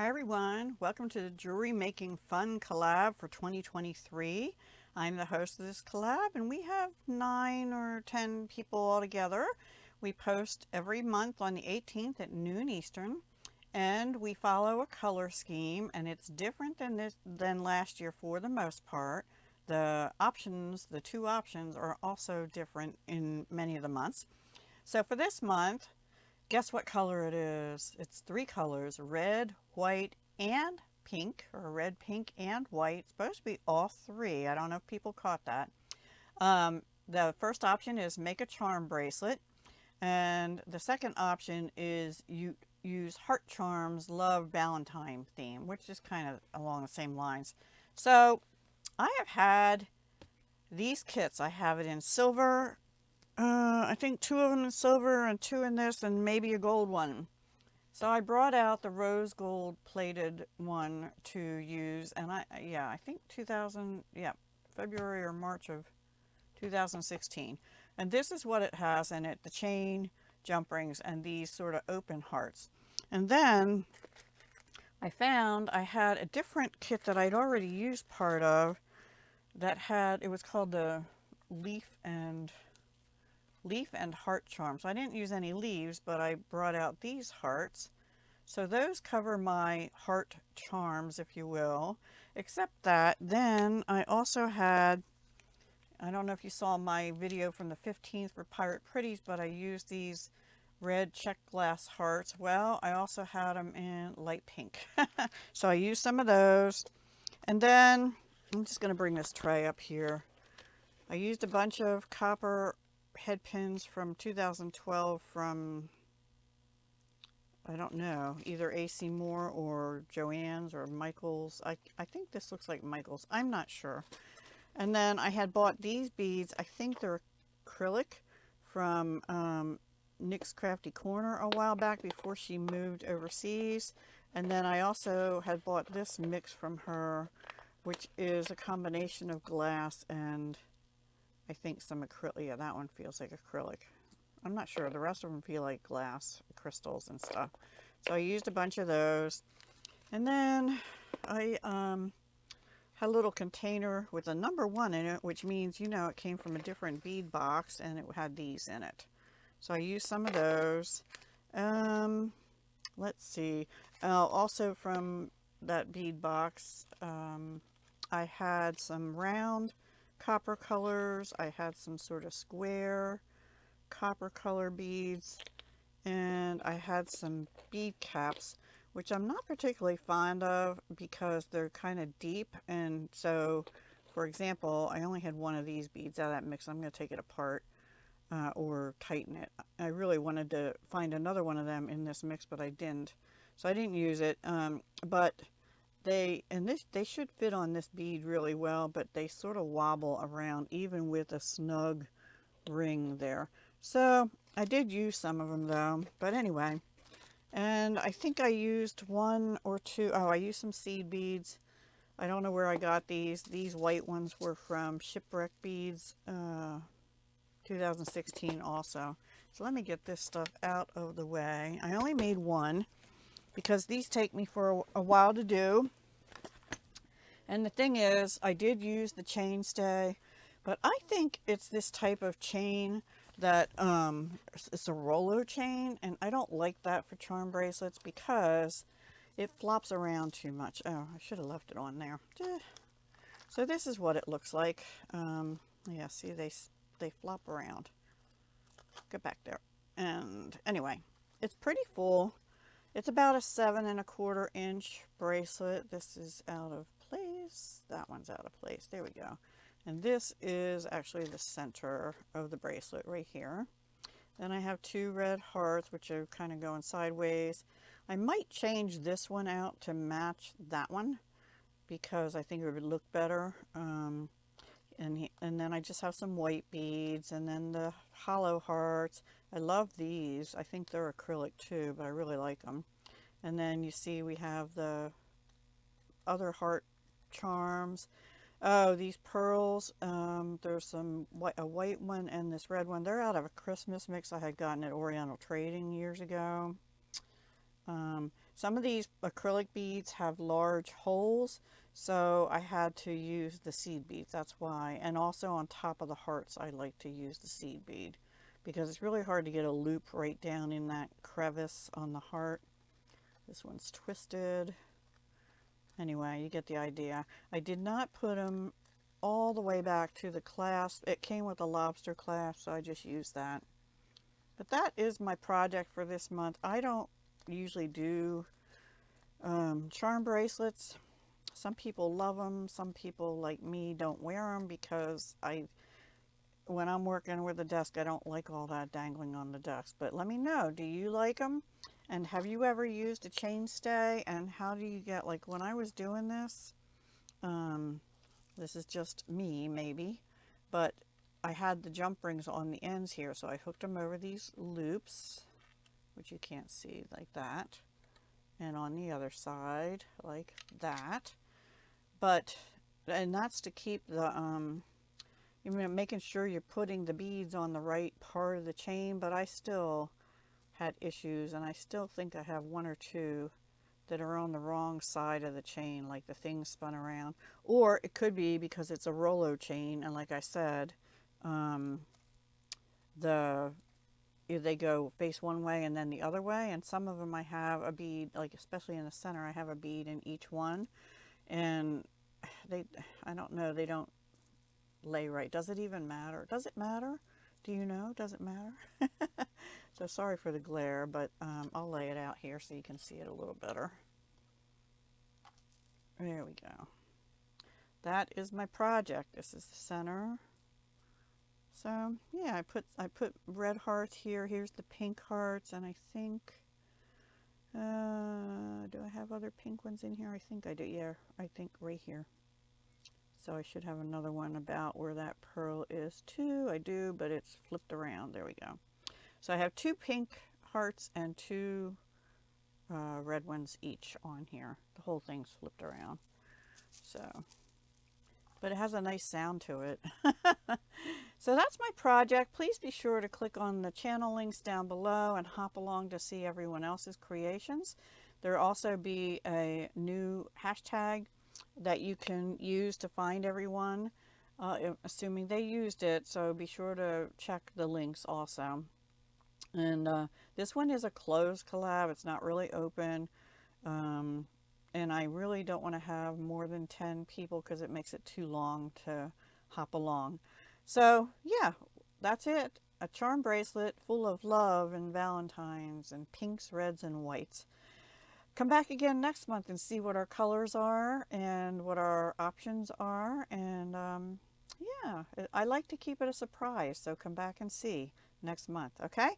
Hi everyone, welcome to the Jewelry Making Fun Collab for 2023. I'm the host of this collab and we have 9 or 10 people all together. We post every month on the 18th at noon Eastern and we follow a color scheme, and it's different than last year for the most part. The two options are also different in many of the months. So for this month, guess what color it is? It's 3 colors, red, white, and pink, or red, pink, and white. It's supposed to be all 3. I don't know if people caught that. The first option is make a charm bracelet. And the second option is you use heart charms, love, Valentine theme, which is kind of along the same lines. So I have had these kits. I have it in silver, I think 2 of them in silver and 2 in this, and maybe a gold one. So I brought out the rose gold plated one to use, and I think February or March of 2016. And this is what it has in it: the chain, jump rings, and these sort of open hearts. And then I found I had a different kit that I'd already used part of that it was called the leaf and heart charm. So I didn't use any leaves, but I brought out these hearts. So those cover my heart charms, if you will. Except that then I also had, I don't know if you saw my video from the 15th for Pirate Pretties, but I used these red check glass hearts. Well, I also had them in light pink. So I used some of those. And then I'm just going to bring this tray up here. I used a bunch of copper head pins from 2012 from, I don't know, either AC Moore or Joann's or Michael's. I think this looks like Michael's. I'm not sure. And then I had bought these beads. I think they're acrylic from Nick's Crafty Corner a while back before she moved overseas. And then I also had bought this mix from her, which is a combination of glass and I think some acrylic. Yeah, that one feels like acrylic. I'm not sure. The rest of them feel like glass crystals and stuff. So I used a bunch of those. And then I had a little container with a number 1 in it, which means, it came from a different bead box and it had these in it. So I used some of those. Let's see. Also from that bead box, I had some round copper colors. I had some sort of square copper color beads, and I had some bead caps, which I'm not particularly fond of because they're kind of deep. And so, for example, I only had one of these beads out of that mix. I'm going to take it apart or tighten it. I really wanted to find another one of them in this mix, but I didn't. So I didn't use it. But they should fit on this bead really well, but they sort of wobble around even with a snug ring there. So I did use some of them though, but anyway. And I think I used 1 or 2. Oh, I used some seed beads. I don't know where I got these. These white ones were from Shipwreck Beads 2016 also. So let me get this stuff out of the way. I only made 1 because these take me for a while to do. And the thing is, I did use the chain stay, but I think it's this type of chain that it's a roller chain, and I don't like that for charm bracelets because it flops around too much. Oh, I should have left it on there. So this is what it looks like. Yeah, see, they flop around. Get back there. And anyway, it's pretty full. It's about a 7¼ inch bracelet. This is out of place. That one's out of place. There we go. And this is actually the center of the bracelet right here. Then I have 2 red hearts, which are kind of going sideways. I might change this one out to match that one because I think it would look better. And then I just have some white beads, and then the hollow hearts. I love these. I think they're acrylic too, but I really like them. And then you see we have the other heart charms. Oh, these pearls. There's a white one and this red one. They're out of a Christmas mix I had gotten at Oriental Trading years ago. So some of these acrylic beads have large holes, so I had to use the seed beads. That's why. And also on top of the hearts, I like to use the seed bead because it's really hard to get a loop right down in that crevice on the heart. This one's twisted. Anyway, you get the idea. I did not put them all the way back to the clasp. It came with a lobster clasp, so I just used that. But that is my project for this month. I don't usually do charm bracelets. Some people love them. Some people, like me, don't wear them because when I'm working with the desk, I don't like all that dangling on the desk. But let me know, do you like them? And have you ever used a chainstay? And how do you get, like when I was doing this, this is just me maybe, but I had the jump rings on the ends here, so I hooked them over these loops, which you can't see, like that, and on the other side like that. And that's to keep the making sure you're putting the beads on the right part of the chain. But I still had issues, and I still think I have one or two that are on the wrong side of the chain, like the thing spun around. Or it could be because it's a Rollo chain, and like I said, they go face one way and then the other way, and some of them I have a bead, like especially in the center, I have a bead in each one, and I don't know, they don't lay right. Does it even matter? Does it matter? Do you know? Does it matter? So sorry for the glare, but I'll lay it out here so you can see it a little better. There we go. That is my project. This is the center. So yeah, I put red hearts here. Here's the pink hearts, and I think do I have other pink ones in here? I think I do. Yeah, I think right here. So I should have another one about where that pearl is too. I do, but it's flipped around. There we go. So I have 2 pink hearts and 2 red ones each on here. The whole thing's flipped around. So, but it has a nice sound to it. So that's my project. Please be sure to click on the channel links down below and hop along to see everyone else's creations. There will also be a new hashtag that you can use to find everyone, assuming they used it. So be sure to check the links also. And this one is a closed collab. It's not really open. And I really don't want to have more than 10 people because it makes it too long to hop along. So yeah, that's it. A charm bracelet full of love and Valentine's and pinks, reds, and whites. Come back again next month and see what our colors are and what our options are. And yeah, I like to keep it a surprise. So come back and see next month. Okay?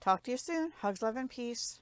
Talk to you soon. Hugs, love, and peace.